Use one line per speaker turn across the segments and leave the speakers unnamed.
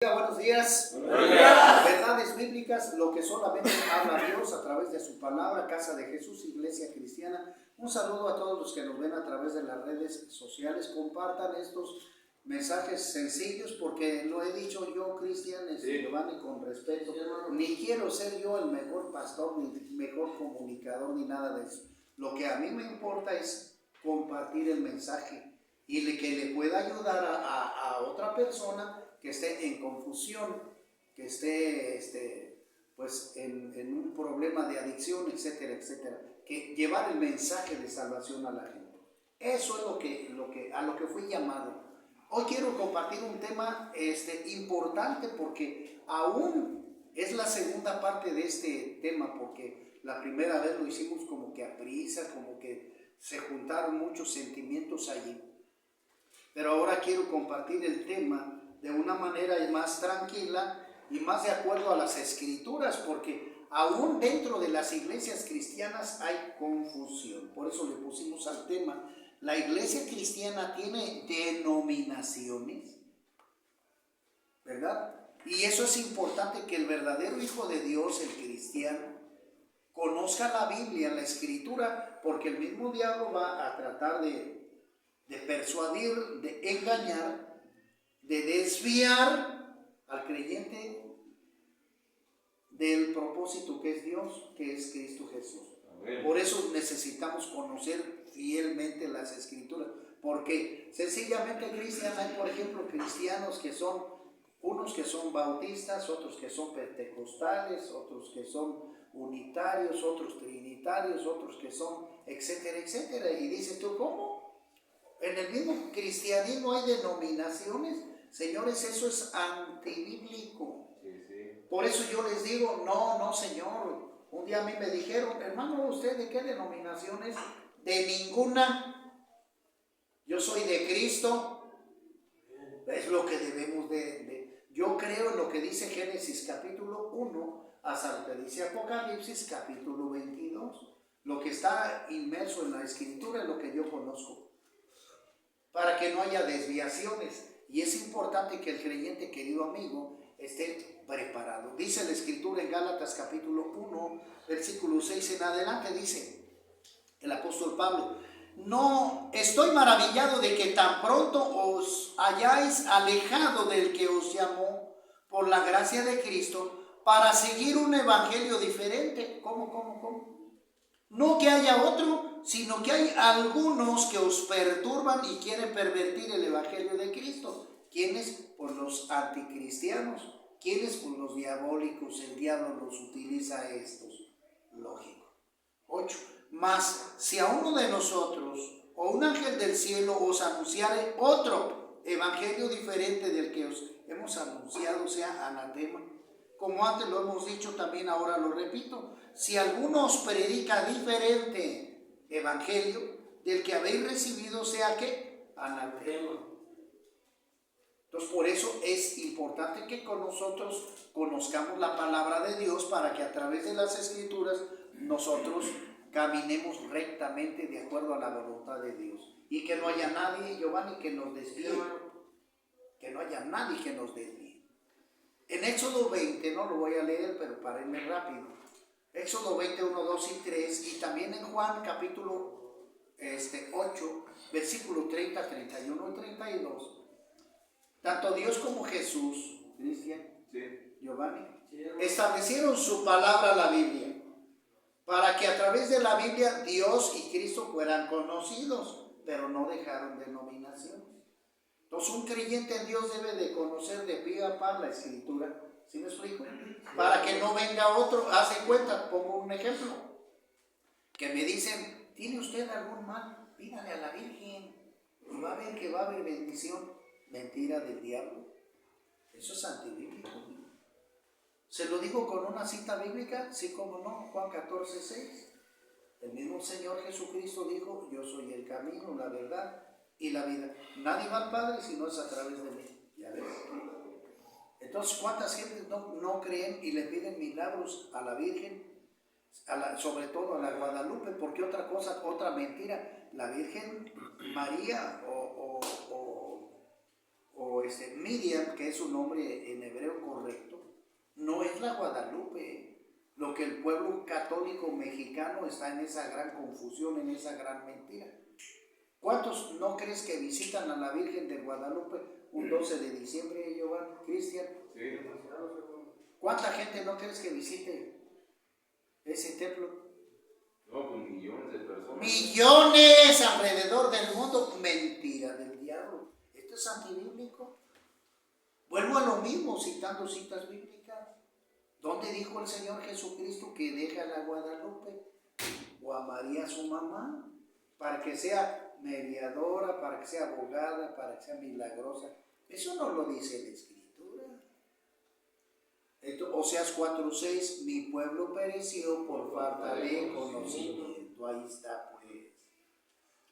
Buenos días.
Buenos días.
Verdades bíblicas, lo que solamente habla Dios a través de su palabra, Casa de Jesús, Iglesia Cristiana. Un saludo a todos los que nos ven a través de las redes sociales. Compartan estos mensajes sencillos, porque lo he dicho yo, Cristian, Giovanni, con respeto. Ni quiero ser yo el mejor pastor, ni mejor comunicador, ni nada de eso. Lo que a mí me importa es compartir el mensaje y que le pueda ayudar a otra persona que esté en confusión, que esté pues en un problema de adicción, etcétera, etcétera. Que llevar el mensaje de salvación a la gente. Eso es a lo que fui llamado. Hoy quiero compartir un tema importante, porque aún es la segunda parte de este tema, porque la primera vez lo hicimos como que a prisa, como que se juntaron muchos sentimientos allí. Pero ahora quiero compartir el tema de una manera más tranquila y más de acuerdo a las escrituras, porque aún dentro de las iglesias cristianas hay confusión. Por eso le pusimos al tema: la iglesia cristiana tiene denominaciones, ¿verdad? Y eso es importante, que el verdadero hijo de Dios, el cristiano, conozca la Biblia, la escritura, porque el mismo diablo va a tratar de persuadir, de engañar, de desviar al creyente del propósito que es Dios, que es Cristo Jesús. Amén. Por eso necesitamos conocer fielmente las escrituras, porque sencillamente, Cristian, hay, por ejemplo, cristianos que son, unos que son bautistas, otros que son pentecostales, otros que son unitarios, otros trinitarios, otros que son etcétera, etcétera. Y dices tú, ¿cómo? En el mismo cristianismo hay denominaciones. Señores, eso es antibíblico. Sí. Por eso yo les digo, no, señor. Un día a mí me dijeron: hermano, ¿usted de qué denominación es? De ninguna. Yo soy de Cristo. Es lo que debemos yo creo en lo que dice Génesis capítulo 1 hasta lo que dice Apocalipsis capítulo 22. Lo que está inmerso en la escritura es lo que yo conozco, para que no haya desviaciones. Y es importante que el creyente, querido amigo, esté preparado. Dice la escritura en Gálatas capítulo 1, versículo 6 en adelante, dice el apóstol Pablo: no estoy maravillado de que tan pronto os hayáis alejado del que os llamó por la gracia de Cristo para seguir un evangelio diferente. ¿Cómo? No que haya otro, sino que hay algunos que os perturban y quieren pervertir el evangelio de Cristo. ¿Quiénes? Por los anticristianos. ¿Quiénes? Por los diabólicos. El diablo los utiliza a estos. Lógico. 8. Mas si a uno de nosotros o un ángel del cielo os anunciare otro evangelio diferente del que os hemos anunciado, sea anatema. Como antes lo hemos dicho, también ahora lo repito: si alguno os predica diferente evangelio del que habéis recibido, sea que anatema. Entonces, por eso es importante que con nosotros conozcamos la palabra de Dios, para que a través de las escrituras nosotros caminemos rectamente de acuerdo a la voluntad de Dios, y que no haya nadie, Giovanni, que nos desvíe. Que no haya nadie que nos desvíe. En Éxodo 20, no lo voy a leer, pero para irme rápido. Éxodo 20, 1, 2 y 3, y también en Juan capítulo 8, versículo 30, 31 y 32. Tanto Dios como Jesús, Cristian, Giovanni, establecieron su palabra, la Biblia, para que a través de la Biblia Dios y Cristo fueran conocidos, pero no dejaron denominación. Entonces, un creyente en Dios debe de conocer de pie a pa la escritura. ¿Sí me explico? Para que no venga otro. Hace cuenta, pongo un ejemplo, que me dicen: ¿tiene usted algún mal? Pídale a la Virgen y va a ver que va a haber bendición. Mentira del diablo. Eso es antibíblico. Se lo digo con una cita bíblica, sí, como no, Juan 14, 6. El mismo Señor Jesucristo dijo: yo soy el camino, la verdad y la vida. Nadie va al Padre si no es a través de mí. ¿Ya ves? Entonces, ¿cuántas gentes no creen y le piden milagros a la Virgen? Sobre todo a la Guadalupe, porque otra mentira, la Virgen María o Miriam, que es su nombre en hebreo correcto, no es la Guadalupe. Lo que el pueblo católico mexicano está en esa gran confusión, en esa gran mentira. ¿Cuántos no crees que visitan a la Virgen de Guadalupe un 12 de diciembre, Giovanni, Cristian?
Sí.
¿Cuánta gente no crees que visite ese templo?
No, pues millones de personas.
Millones alrededor del mundo. Mentira del diablo. Esto es antibíblico. Vuelvo a lo mismo, citando citas bíblicas. ¿Dónde dijo el Señor Jesucristo que deja a la Guadalupe o a María su mamá para que sea mediadora, para que sea abogada, para que sea milagrosa? Eso no lo dice la Escritura. Oseas 4:6, mi pueblo pereció por falta de conocimiento. Ahí está pues.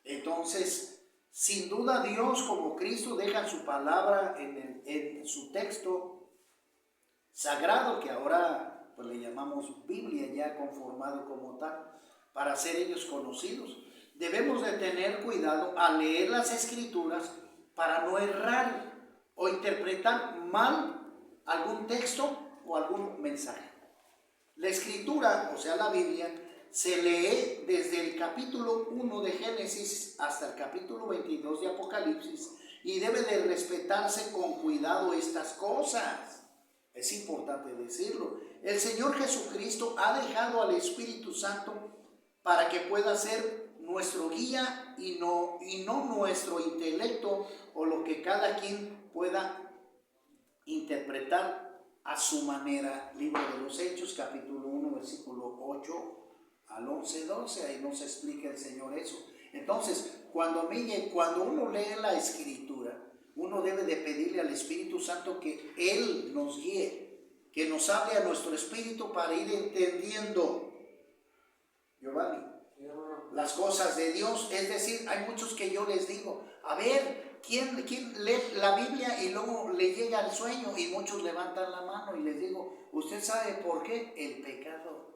Entonces, sin duda Dios como Cristo deja su palabra en su texto sagrado, que ahora pues le llamamos Biblia, ya conformado como tal, para ser ellos conocidos. Debemos de tener cuidado al leer las Escrituras para no errar o interpretar mal algún texto o algún mensaje. La Escritura, o sea la Biblia, se lee desde el capítulo 1 de Génesis hasta el capítulo 22 de Apocalipsis y debe de respetarse con cuidado estas cosas. Es importante decirlo. El Señor Jesucristo ha dejado al Espíritu Santo para que pueda ser nuestro guía y no nuestro intelecto o lo que cada quien pueda interpretar a su manera. Libro de los Hechos, capítulo 1, versículo 8 al 11-12, ahí nos explica el Señor eso. Entonces, cuando uno lee la Escritura, uno debe de pedirle al Espíritu Santo que Él nos guíe, que nos hable a nuestro espíritu para ir entendiendo, Giovanni, las cosas de Dios. Es decir, hay muchos que yo les digo, a ver, ¿quién lee la Biblia y luego le llega el sueño? Y muchos levantan la mano y les digo, ¿usted sabe por qué? El pecado.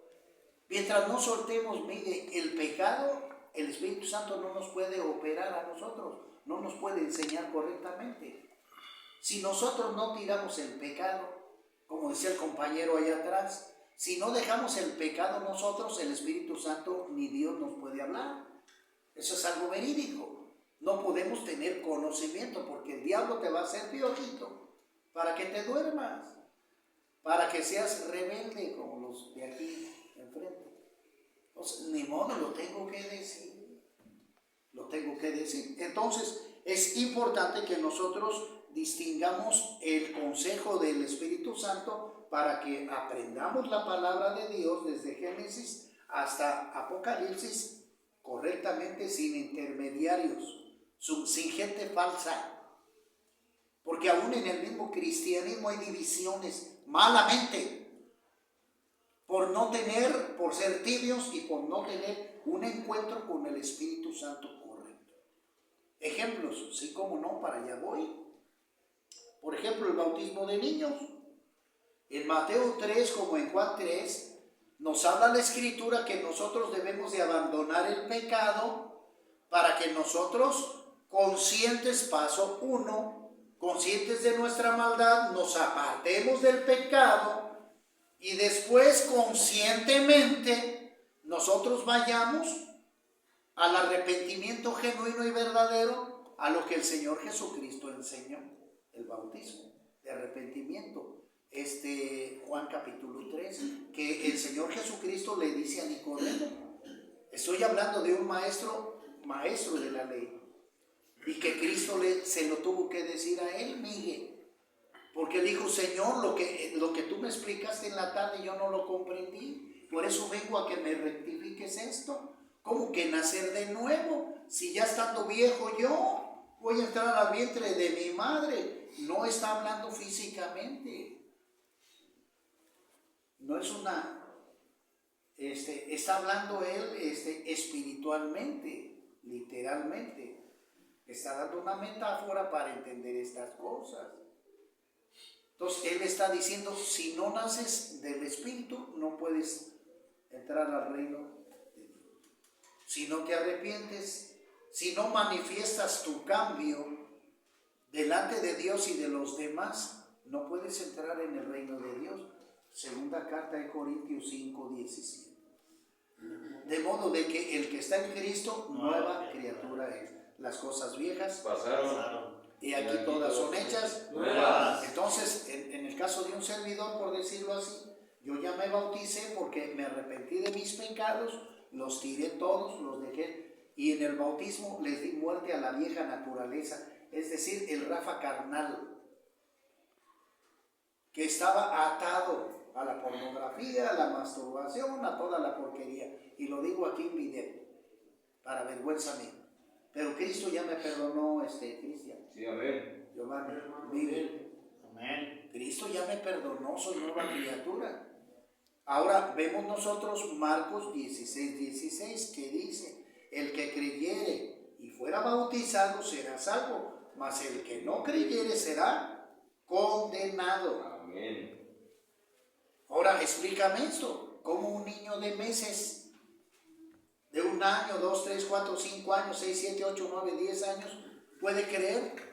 Mientras no soltemos, mire, el pecado, el Espíritu Santo no nos puede operar a nosotros, no nos puede enseñar correctamente. Si nosotros no tiramos el pecado, como decía el compañero allá atrás, si no dejamos el pecado nosotros, el Espíritu Santo ni Dios nos puede hablar. Eso es algo verídico. No podemos tener conocimiento porque el diablo te va a hacer piojito para que te duermas, para que seas rebelde como los de aquí enfrente. Pues, ni modo, lo tengo que decir. Entonces, es importante que nosotros distingamos el consejo del Espíritu Santo para que aprendamos la palabra de Dios desde Génesis hasta Apocalipsis correctamente, sin intermediarios, sin gente falsa. Porque aún en el mismo cristianismo hay divisiones malamente por ser tibios y por no tener un encuentro con el Espíritu Santo correcto. Ejemplos, sí, como no, para allá voy. Por ejemplo, el bautismo de niños. En Mateo 3, como en Juan 3, nos habla la Escritura que nosotros debemos de abandonar el pecado para que nosotros, conscientes, paso 1, conscientes de nuestra maldad, nos apartemos del pecado y después conscientemente nosotros vayamos al arrepentimiento genuino y verdadero, a lo que el Señor Jesucristo enseñó, el bautismo de arrepentimiento. Juan capítulo 3, que el Señor Jesucristo le dice a Nicodemo, estoy hablando de un maestro de la ley, y que Cristo se lo tuvo que decir a él, Miguel, porque dijo, Señor, lo que tú me explicaste en la tarde yo no lo comprendí, por eso vengo a que me rectifiques esto. ¿Cómo que nacer de nuevo? Si ya estando viejo yo voy a entrar al vientre de mi madre. No está hablando físicamente, no es está hablando él espiritualmente, literalmente. Está dando una metáfora para entender estas cosas. Entonces, él está diciendo, si no naces del Espíritu, no puedes entrar al reino de Dios. Si no te arrepientes, si no manifiestas tu cambio delante de Dios y de los demás, no puedes entrar en el reino de Dios. Segunda carta de Corintios 5:17. De modo de que el que está en Cristo, nueva criatura es. Las cosas viejas
pasaron
y aquí todas son hechas
nuevas.
Entonces, en el caso de un servidor, por decirlo así, yo ya me bauticé porque me arrepentí de mis pecados, los tiré todos, los dejé, y en el bautismo les di muerte a la vieja naturaleza, es decir, el Rafa carnal, que estaba atado a la pornografía, a la masturbación, a toda la porquería. Y lo digo aquí en video, para vergüenza mía. Pero Cristo ya me perdonó, Cristian.
Sí, amén.
Giovanni, vive. Amén. Cristo ya me perdonó, soy nueva criatura. Ahora vemos nosotros Marcos 16:16, que dice: el que creyere y fuera bautizado será salvo, mas el que no creyere será condenado.
Amén.
Ahora explícame esto: ¿cómo un niño de meses, de 1 año, 2, 3, 4, 5 años, 6, 7, 8, 9, 10 años puede creer?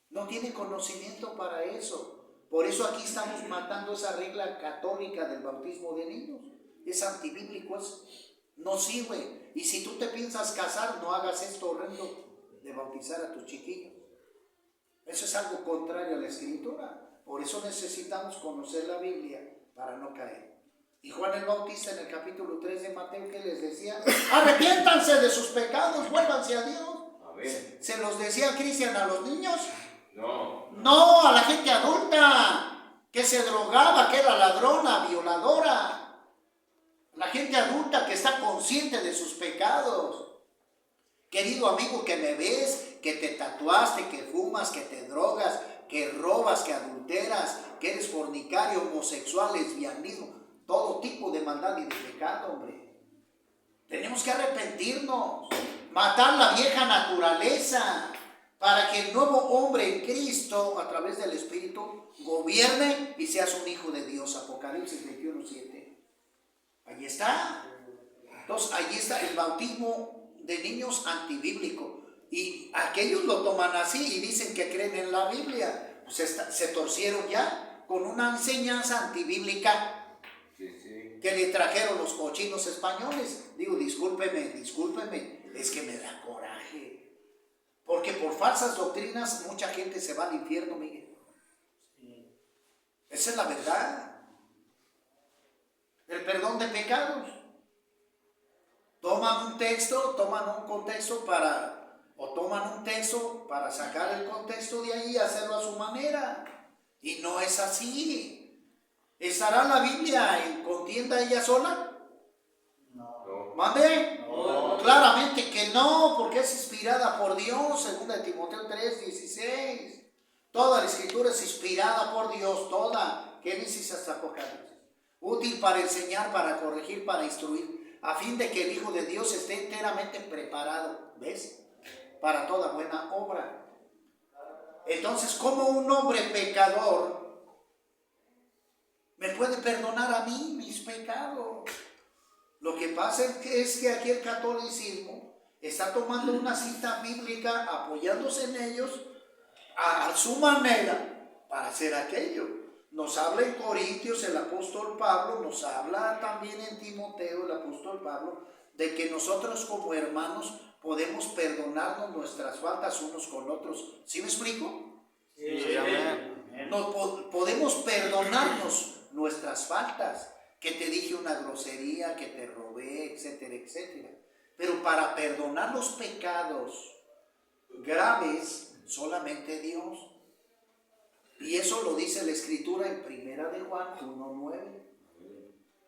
No tiene conocimiento para eso. Por eso aquí estamos matando esa regla católica del bautismo de niños. Es antibíblico, no sirve. Y si tú te piensas casar, no hagas esto horrendo de bautizar a tus chiquillos. Eso es algo contrario a la Escritura. Por eso necesitamos conocer la Biblia para no caer. Y Juan el Bautista en el capítulo 3 de Mateo, ¿qué les decía? Arrepiéntanse de sus pecados, vuélvanse a Dios.
Amén.
¿Se los decía Cristian a los niños?
No,
a la gente adulta que se drogaba, que era ladrona, violadora. La gente adulta que está consciente de sus pecados. Querido amigo que me ves, que te tatuaste, que fumas, que te drogas, que robas, que adulteras, que eres fornicario, homosexual, lesbianismo, todo tipo de maldad y de pecado, hombre. Tenemos que arrepentirnos, matar la vieja naturaleza, para que el nuevo hombre en Cristo, a través del Espíritu, gobierne y seas un hijo de Dios. Apocalipsis 21:7. Allí está. Entonces, allí está el bautismo de niños antibíblico. Y aquellos lo toman así y dicen que creen en la Biblia. Pues se torcieron ya con una enseñanza antibíblica que le trajeron los cochinos españoles. Digo, discúlpeme, es que me da coraje. Porque por falsas doctrinas mucha gente se va al infierno, Miguel. Esa es la verdad. El perdón de pecados. Toman un texto para sacar el contexto de ahí y hacerlo a su manera. Y no es así. ¿Estará la Biblia en contienda ella sola? No. ¿Mande? No. Claramente que no, porque es inspirada por Dios, 2 Timoteo 3:16. Toda la Escritura es inspirada por Dios, toda, Génesis hasta Apocalipsis. Útil para enseñar, para corregir, para instruir, a fin de que el Hijo de Dios esté enteramente preparado, ¿ves? Para toda buena obra. Entonces, ¿cómo un hombre pecador me puede perdonar a mí mis pecados? Lo que pasa es que aquí el catolicismo está tomando una cita bíblica, apoyándose en ellos a su manera para hacer aquello. Nos habla en Corintios el apóstol Pablo, nos habla también en Timoteo el apóstol Pablo, de que nosotros como hermanos podemos perdonarnos nuestras faltas unos con otros. ¿Sí me explico? Sí, amén. Podemos perdonarnos nuestras faltas. Que te dije una grosería, que te robé, etcétera, etcétera. Pero para perdonar los pecados graves, solamente Dios. Y eso lo dice la Escritura en 1 de Juan 1:9.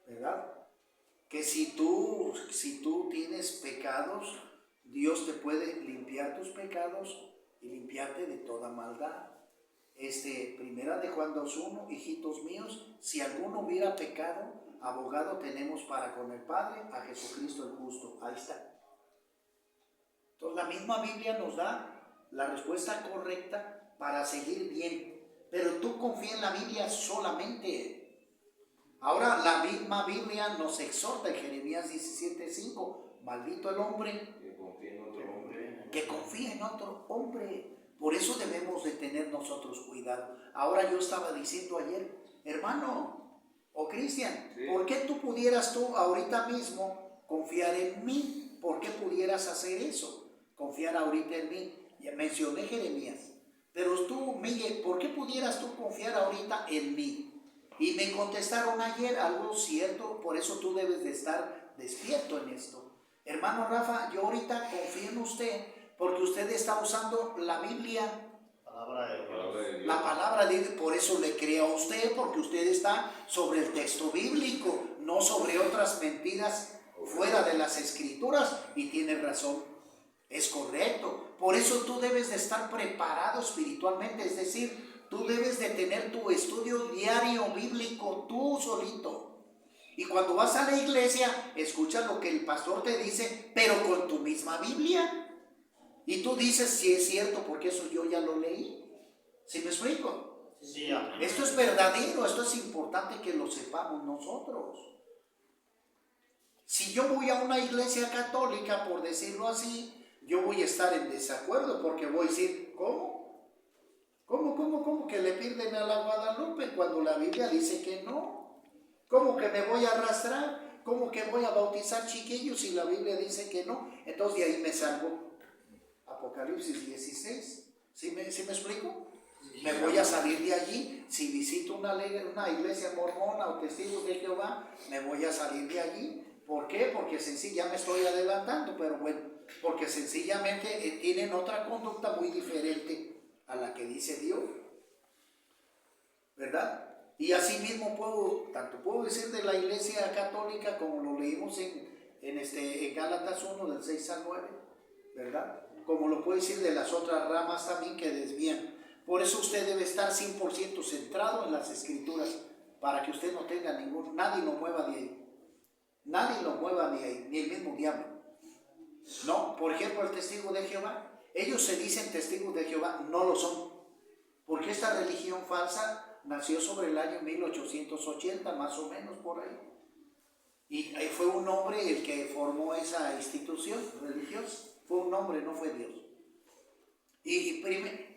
¿Verdad? Que si tú tienes pecados, Dios te puede limpiar tus pecados y limpiarte de toda maldad. 1 de Juan 2:1, hijitos míos, si alguno hubiera pecado, abogado tenemos para con el Padre, a Jesucristo el justo. Ahí está. Entonces la misma Biblia nos da la respuesta correcta para seguir bien. Pero tú confía en la Biblia solamente. Ahora la misma Biblia nos exhorta en Jeremías 17:5. Maldito el hombre que confía en otro hombre. Por eso debemos de tener nosotros cuidado. Ahora yo estaba diciendo ayer, hermano o Cristian, sí, ¿por qué pudieras tú ahorita mismo confiar en mí? ¿Por qué pudieras hacer eso? Confiar ahorita en mí. Ya mencioné Jeremías. Pero tú, Miguel, ¿por qué pudieras tú confiar ahorita en mí? Y me contestaron ayer algo cierto, por eso tú debes de estar despierto en esto. Hermano Rafa, yo ahorita confío en usted porque usted está usando la Biblia, la palabra de Dios, por eso le creo a usted, porque usted está sobre el texto bíblico, no sobre otras mentiras fuera de las escrituras, y tiene razón, es correcto. Por eso tú debes de estar preparado espiritualmente, es decir, tú debes de tener tu estudio diario bíblico tú solito. Y cuando vas a la iglesia, escucha lo que el pastor te dice, pero con tu misma Biblia. Y tú dices, sí es cierto, porque eso yo ya lo leí. ¿Sí me explico?
Sí.
Esto es verdadero, esto es importante que lo sepamos nosotros. Si yo voy a una iglesia católica, por decirlo así, yo voy a estar en desacuerdo, porque voy a decir, ¿cómo que le pierden a la Guadalupe cuando la Biblia dice que no? ¿Cómo que me voy a arrastrar? ¿Cómo que voy a bautizar chiquillos si la Biblia dice que no? Entonces de ahí me salgo. Apocalipsis 16. ¿Sí me explico? Me voy a salir de allí. Si visito una iglesia mormona o testigos de Jehová, me voy a salir de allí. ¿Por qué? Porque sencillamente me estoy adelantando, pero bueno, porque sencillamente tienen otra conducta muy diferente a la que dice Dios, ¿verdad? Y así mismo puedo decir de la iglesia católica, como lo leímos en Gálatas 1 del 6 al 9, ¿verdad? Como lo puedo decir de las otras ramas también que desvían. Por eso usted debe estar 100% centrado en las escrituras, para que usted no tenga nadie lo mueva de ahí. Nadie lo mueva de ahí, ni el mismo diablo. No, por ejemplo, el testigo de Jehová, ellos se dicen testigos de Jehová, no lo son. Porque esta religión falsa nació sobre el año 1880, más o menos por ahí. Y fue un hombre el que formó esa institución religiosa. Fue un hombre, no fue Dios.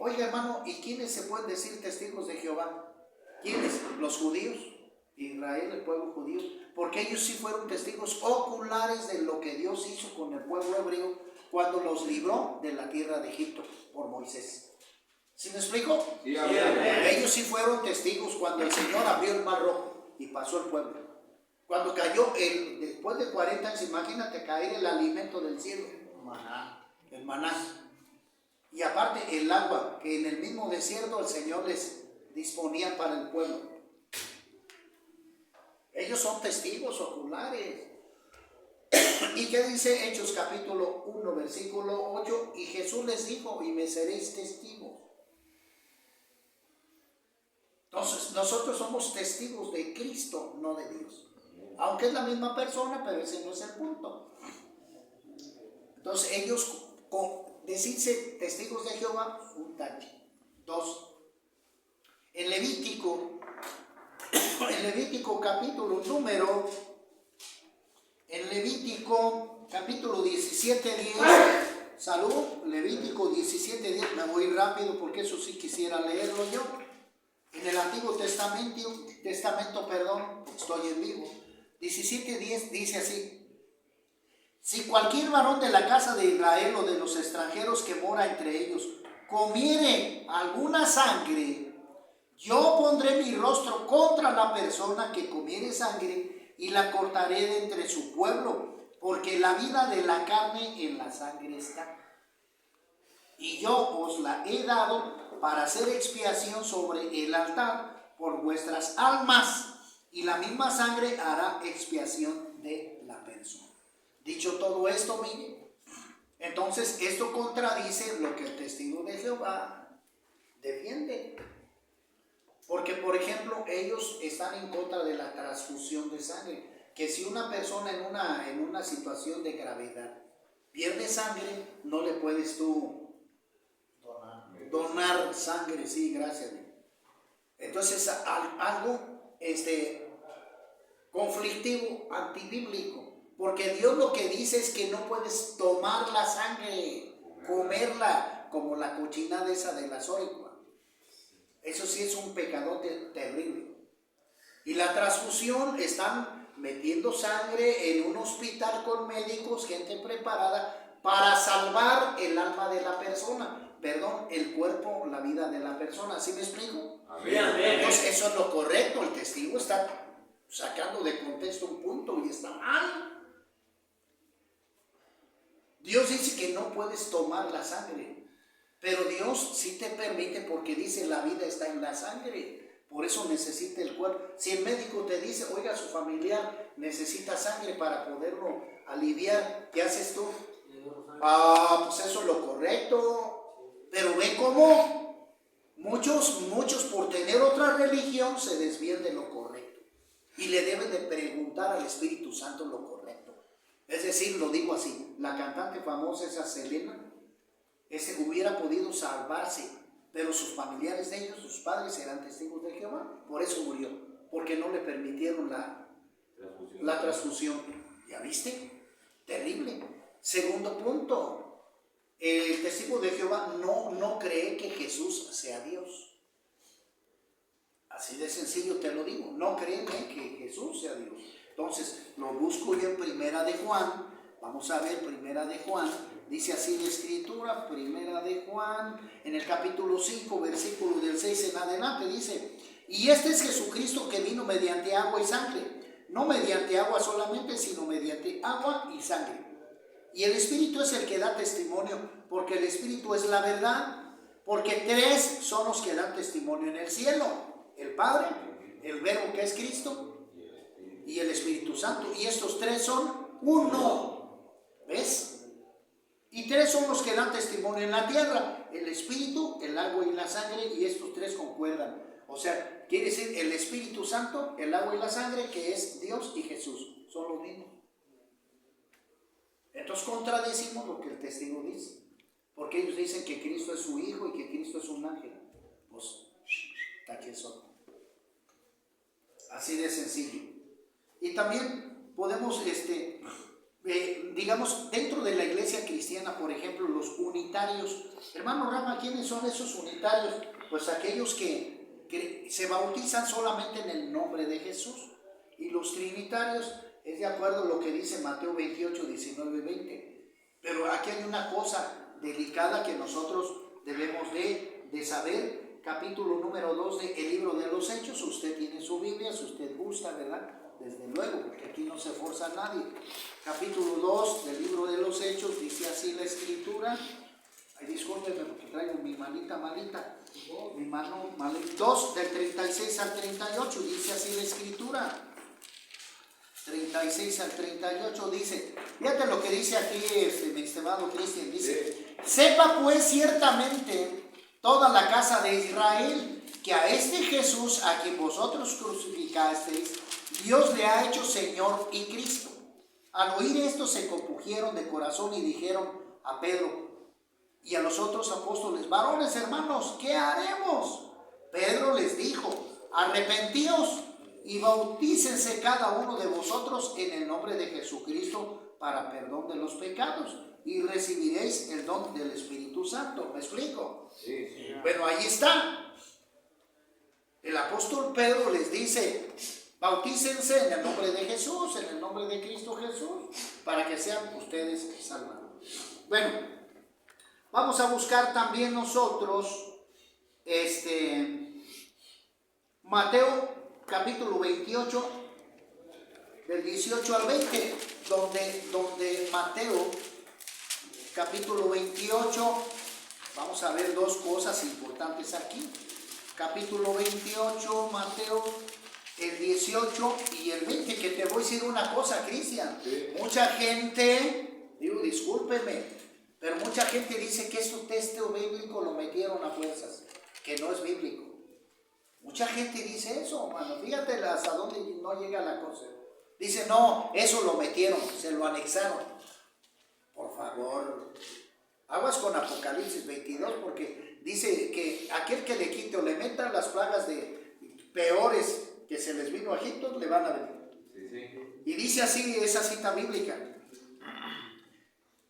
Oiga, hermano, ¿y quiénes se pueden decir testigos de Jehová? ¿Quiénes? Los judíos. Israel, el pueblo judío. Porque ellos sí fueron testigos oculares de lo que Dios hizo con el pueblo hebreo cuando los libró de la tierra de Egipto por Moisés. ¿Sí me explico?
Sí,
ellos sí fueron testigos cuando el Señor abrió el mar rojo y pasó el pueblo. Cuando cayó, después de 40 años, imagínate caer el alimento del cielo, el maná. Y aparte el agua, que en el mismo desierto el Señor les disponía para el pueblo. Ellos son testigos oculares. ¿Y qué dice Hechos capítulo 1, versículo 8? Y Jesús les dijo, y me seréis testigos. Entonces, nosotros somos testigos de Cristo, no de Dios. Aunque es la misma persona, pero ese no es el punto. Entonces, ellos, decirse testigos de Jehová, un tache. 2. En Levítico capítulo 17:10, salud, Levítico 17:10, me voy rápido porque eso sí quisiera leerlo yo. En el Antiguo Testamento, estoy en vivo, 17:10 dice así: si cualquier varón de la casa de Israel o de los extranjeros que mora entre ellos comiere alguna sangre, yo pondré mi rostro contra la persona que comiere sangre y la cortaré de entre su pueblo, porque la vida de la carne en la sangre está. Y yo os la he dado para hacer expiación sobre el altar por vuestras almas, y la misma sangre hará expiación de la persona. Dicho todo esto, mire, entonces esto contradice lo que el testigo de Jehová defiende. Porque, por ejemplo, ellos están en contra de la transfusión de sangre. Que si una persona en una situación de gravedad pierde sangre, no le puedes tú donar sangre. Sí, gracias. Entonces, algo conflictivo, antibíblico. Porque Dios lo que dice es que no puedes tomar la sangre, comerla, manera como la cochinada esa de la Zoricua. Eso sí es un pecadote terrible. Y la transfusión, están metiendo sangre en un hospital con médicos, gente preparada para salvar el alma de la persona. Perdón, el cuerpo, la vida de la persona. ¿Sí me explico?
Amén.
Entonces eso es lo correcto. El testigo está sacando de contexto un punto y está mal. Dios dice que no puedes tomar la sangre, pero Dios sí te permite, porque dice la vida está en la sangre. Por eso necesita el cuerpo. Si el médico te dice, oiga, su familiar necesita sangre para poderlo aliviar, ¿qué haces tú? Pues eso es lo correcto. Pero ve cómo muchos por tener otra religión se desvían de lo correcto y le deben de preguntar al Espíritu Santo lo correcto. Es decir, lo digo así, la cantante famosa esa Selena, hubiera podido salvarse, pero sus familiares de ellos, sus padres, eran testigos de Jehová, por eso murió, porque no le permitieron la transfusión. ¿Ya viste? Terrible. Segundo punto, el testigo de Jehová no cree que Jesús sea Dios. Así de sencillo te lo digo, no creen que Jesús sea Dios. Entonces, lo busco yo en Primera de Juan. Vamos a ver, Primera de Juan. Dice así la Escritura, Primera de Juan, en el capítulo 5, versículo del 6 en adelante, dice: y este es Jesucristo que vino mediante agua y sangre. No mediante agua solamente, sino mediante agua y sangre. Y el Espíritu es el que da testimonio, porque el Espíritu es la verdad. Porque tres son los que dan testimonio en el cielo: el Padre, el Verbo que es Cristo, y el Espíritu Santo. Y estos tres son uno. ¿Ves? Y tres son los que dan testimonio en la tierra: el Espíritu, el agua y la sangre. Y estos tres concuerdan. O sea, quiere decir el Espíritu Santo, el agua y la sangre, que es Dios y Jesús. Son los mismos. Entonces contradecimos lo que el testigo dice. Porque ellos dicen que Cristo es su Hijo y que Cristo es un ángel. Pues, taquezón. Así de sencillo. Y también podemos, digamos, dentro de la iglesia cristiana, por ejemplo, los unitarios. Hermano Rama, ¿quiénes son esos unitarios? Pues aquellos que se bautizan solamente en el nombre de Jesús. Y los trinitarios es de acuerdo a lo que dice Mateo 28, 19 y 20. Pero aquí hay una cosa delicada que nosotros debemos de saber. Capítulo número 2 del libro de los Hechos. Usted tiene su Biblia, si usted gusta, ¿verdad? Desde luego, porque aquí no se forza a nadie. Capítulo 2 del libro de los Hechos, dice así la Escritura. Ay, discúlpeme porque traigo mi manita malita. Mi mano malita. 2 del 36 al 38, dice así la Escritura. 36 al 38 dice, fíjate lo que dice aquí mi estimado Cristian, dice: sepa pues ciertamente toda la casa de Israel que a este Jesús a quien vosotros crucificasteis, Dios le ha hecho Señor y Cristo. Al oír esto se compungieron de corazón y dijeron a Pedro y a los otros apóstoles: varones hermanos, ¿qué haremos? Pedro les dijo: arrepentíos y bautícense cada uno de vosotros en el nombre de Jesucristo para perdón de los pecados, y recibiréis el don del Espíritu Santo. ¿Me explico?
Sí, sí.
Bueno, ahí está. El apóstol Pedro les dice: bautícense en el nombre de Jesús, en el nombre de Cristo Jesús, para que sean ustedes salvados. Bueno, vamos a buscar también nosotros Mateo capítulo 28, del 18 al 20, donde Mateo capítulo 28, vamos a ver dos cosas importantes aquí. Capítulo 28, Mateo, el 18 y el 20, que te voy a decir una cosa, Cristian. Sí. Mucha gente, digo, discúlpeme, pero mucha gente dice que su texto bíblico lo metieron a fuerzas, que no es bíblico. Mucha gente dice eso, hermano. Fíjate hasta dónde no llega la cosa. Dice: no, eso lo metieron, se lo anexaron. Por favor, aguas con Apocalipsis 22, porque dice que aquel que le quite o le meta las plagas de peores que se les vino a Egipto, le van a venir.
Sí, sí.
Y dice así, esa cita bíblica.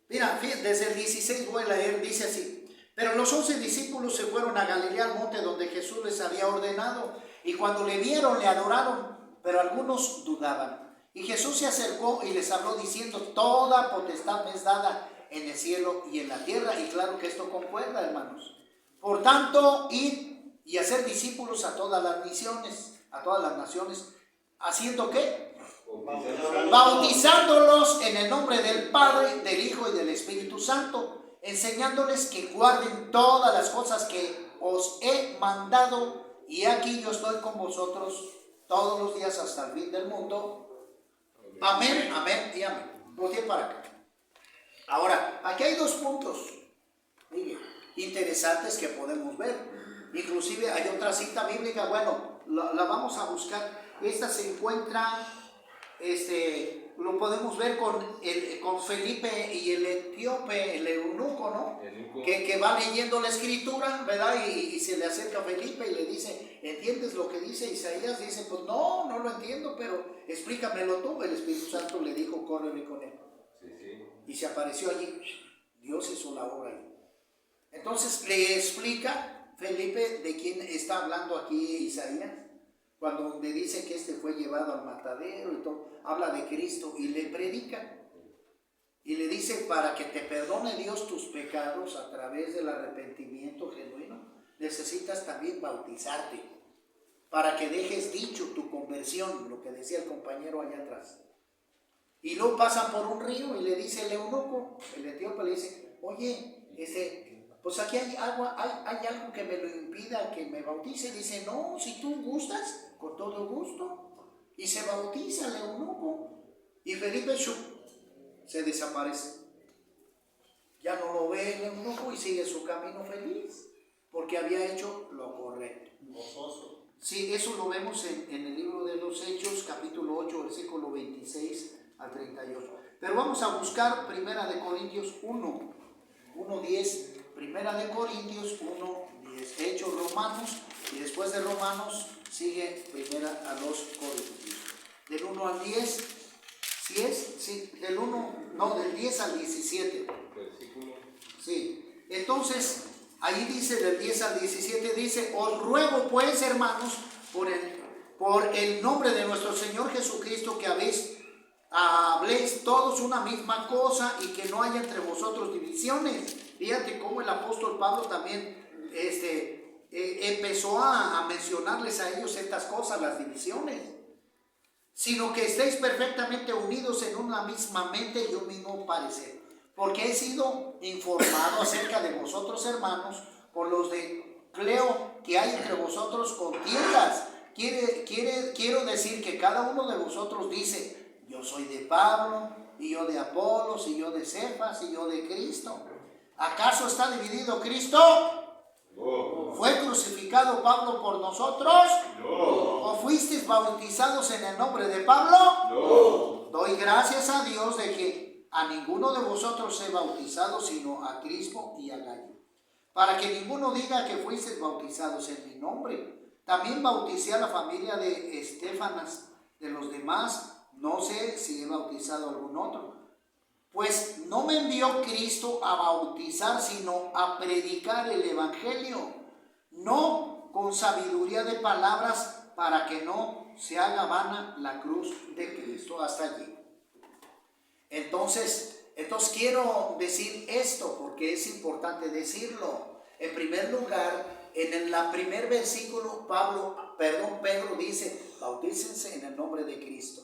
Mira, desde el 16 voy a leer, dice así: Pero los 11 discípulos se fueron a Galilea, al monte donde Jesús les había ordenado. Y cuando le vieron, le adoraron, pero algunos dudaban. Y Jesús se acercó y les habló diciendo: toda potestad me es dada en el cielo y en la tierra. Y claro que esto concuerda, hermanos. Por tanto, id y hacer discípulos a todas las naciones, ¿haciendo qué? Bautizándolos en el nombre del Padre, del Hijo y del Espíritu Santo, enseñándoles que guarden todas las cosas que os he mandado, y aquí yo estoy con vosotros todos los días hasta el fin del mundo. Amén, amén y amén. Voltee para acá. Ahora, aquí hay dos puntos interesantes que podemos ver. Inclusive hay otra cita bíblica, bueno, la vamos a buscar. Esta se encuentra, lo podemos ver con Felipe y el etíope, el eunuco, ¿no? Que va leyendo la escritura, ¿verdad? Y se le acerca a Felipe y le dice: ¿entiendes lo que dice Isaías? Dice: pues no lo entiendo, pero explícamelo tú. El Espíritu Santo le dijo: córrele con él. Y se apareció allí. Dios hizo la obra ahí. Entonces le explica Felipe de quién está hablando aquí Isaías, cuando le dice que fue llevado al matadero y todo, habla de Cristo y le predica. Y le dice: para que te perdone Dios tus pecados a través del arrepentimiento genuino, necesitas también bautizarte, para que dejes dicho tu conversión, lo que decía el compañero allá atrás. Y luego pasan por un río y le dice el eunuco, el etíope le dice: oye, pues aquí hay agua, hay algo que me lo impida que me bautice. Dice: no, si tú gustas, con todo gusto. Y se bautiza el eunuco. Y Felipe se desaparece. Ya no lo ve el eunuco y sigue su camino feliz, porque había hecho lo correcto. Gozoso. Sí, eso lo vemos en el libro de los Hechos, capítulo 8, versículo 26 al 38. Pero vamos a buscar Primera de Corintios 1:10. Primera de Corintios 1:10. Hechos, Romanos, y después de Romanos sigue Primera a los Corintios. Del 1 al 10, ¿sí es? Sí, del 10 al 17. Sí, entonces, ahí dice del 10 al 17, dice: os ruego pues, hermanos, por el nombre de nuestro Señor Jesucristo, que habléis todos una misma cosa y que no haya entre vosotros divisiones. Fíjate cómo el apóstol Pablo también empezó a mencionarles a ellos estas cosas, las divisiones, sino que estéis perfectamente unidos en una misma mente y un mismo parecer, porque he sido informado acerca de vosotros, hermanos, por los de Cleo, que hay entre vosotros contiendas. Quiero decir que cada uno de vosotros dice: yo soy de Pablo, y yo de Apolos, y yo de Cefas, y yo de Cristo. ¿Acaso está dividido Cristo? No. ¿Fue crucificado Pablo por nosotros? No. ¿O fuisteis bautizados en el nombre de Pablo? No. Doy gracias a Dios de que a ninguno de vosotros he bautizado, sino a Crispo y a Gallo, para que ninguno diga que fuisteis bautizados en mi nombre. También bauticé a la familia de Estéfanas. De los demás no sé si he bautizado a algún otro. Pues no me envió Cristo a bautizar, sino a predicar el evangelio, no con sabiduría de palabras, para que no se haga vana la cruz de Cristo. Hasta allí. Entonces quiero decir esto porque es importante decirlo. En primer lugar, en el primer versículo, Pedro dice: bautícense en el nombre de Cristo.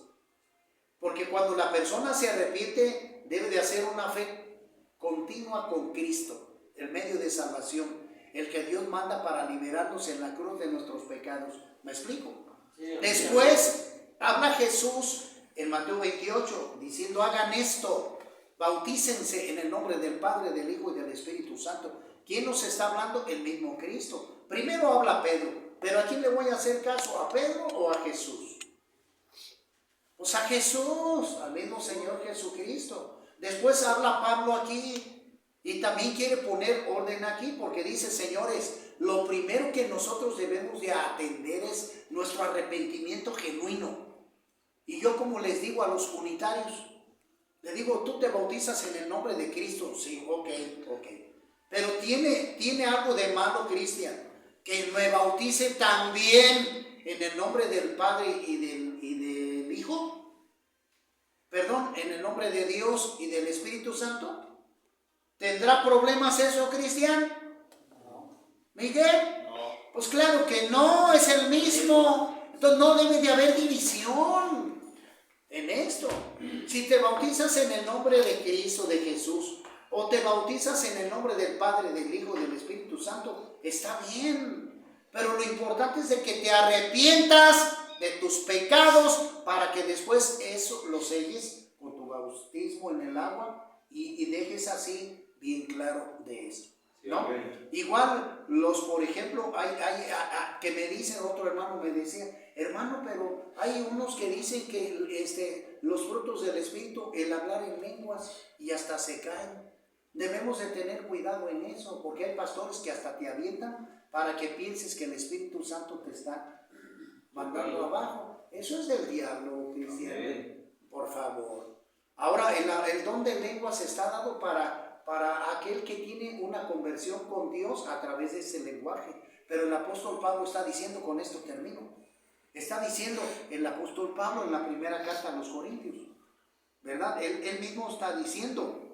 Porque cuando la persona se arrepiente, debe de hacer una fe continua con Cristo, el medio de salvación, el que Dios manda para liberarnos en la cruz de nuestros pecados. ¿Me explico? Sí. Después habla Jesús en Mateo 28 diciendo: hagan esto, bautícense en el nombre del Padre, del Hijo y del Espíritu Santo. ¿Quién nos está hablando? El mismo Cristo. Primero habla Pedro, pero ¿a quién le voy a hacer caso? ¿A Pedro o a Jesús? Pues a Jesús, al mismo Señor Jesucristo. Después habla Pablo aquí y también quiere poner orden aquí, porque dice: señores, lo primero que nosotros debemos de atender es nuestro arrepentimiento genuino. Y yo, como les digo a los unitarios, les digo: tú te bautizas en el nombre de Cristo. Sí, ok. Pero tiene algo de malo, Cristian, que me bautice también en el nombre del Padre y del Hijo. Perdón, en el nombre de Dios y del Espíritu Santo. ¿Tendrá problemas eso, Cristian? ¿Miguel?
No.
Pues claro que no, es el mismo. Entonces no debe de haber división en esto. Si te bautizas en el nombre de Cristo, de Jesús, o te bautizas en el nombre del Padre, del Hijo y del Espíritu Santo, está bien. Pero lo importante es de que te arrepientas de tus pecados para que después eso lo selles con tu bautismo en el agua y dejes así bien claro de eso, ¿no? Igual por ejemplo, hay que me dicen, otro hermano me decía, hermano, pero hay unos que dicen que los frutos del Espíritu, el hablar en lenguas, y hasta se caen. Debemos de tener cuidado en eso, porque hay pastores que hasta te avientan para que pienses que el Espíritu Santo te está mandando abajo. Eso es del diablo, cristiano. Por favor. Ahora, el don de lenguas está dado para aquel que tiene una conversión con Dios a través de ese lenguaje. Pero el apóstol Pablo está diciendo, con esto termino, está diciendo el apóstol Pablo en la primera carta a los Corintios, ¿verdad? Él mismo está diciendo,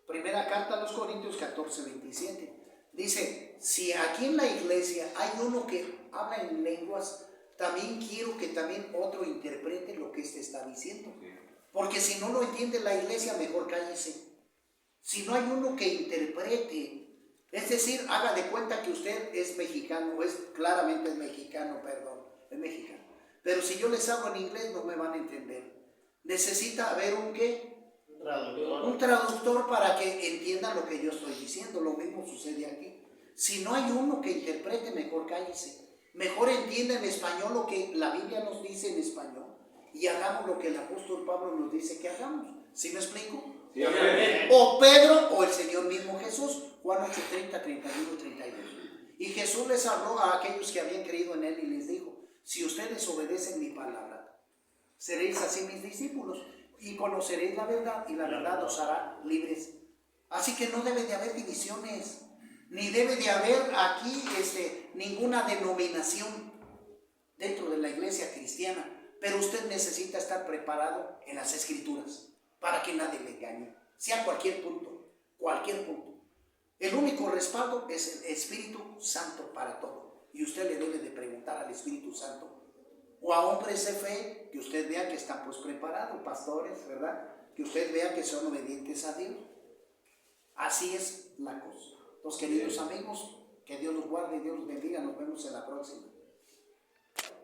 primera carta a los Corintios 14:27, dice, si aquí en la iglesia hay uno que habla en lenguas, también quiero que también otro interprete lo que éste está diciendo. Porque si no lo entiende la iglesia, mejor cállese. Si no hay uno que interprete, es decir, haga de cuenta que usted es mexicano, claramente es mexicano, es mexicano. Pero si yo les hablo en inglés, no me van a entender. Necesita haber un ¿qué? Un traductor para que entiendan lo que yo estoy diciendo. Lo mismo sucede aquí. Si no hay uno que interprete, mejor cállese. Mejor entienda en español lo que la Biblia nos dice en español y hagamos lo que el apóstol Pablo nos dice que hagamos. ¿Sí me explico?
Sí, amén.
O Pedro o el Señor mismo Jesús. Juan 8:30, 31 y 32. Y Jesús les habló a aquellos que habían creído en él y les dijo, si ustedes obedecen mi palabra, seréis así mis discípulos y conoceréis la verdad y la verdad os hará libres. Así que no debe de haber divisiones, ni debe de haber aquí ninguna denominación dentro de la iglesia cristiana, pero usted necesita estar preparado en las Escrituras para que nadie le engañe, sea cualquier punto, cualquier punto. El único respaldo es el Espíritu Santo para todo, y usted le debe de preguntar al Espíritu Santo o a hombres de fe que usted vea que están pues preparados, pastores, ¿verdad? Que usted vea que son obedientes a Dios. Así es la cosa. Los queridos amigos, que Dios los guarde y Dios los bendiga. Nos vemos en la próxima.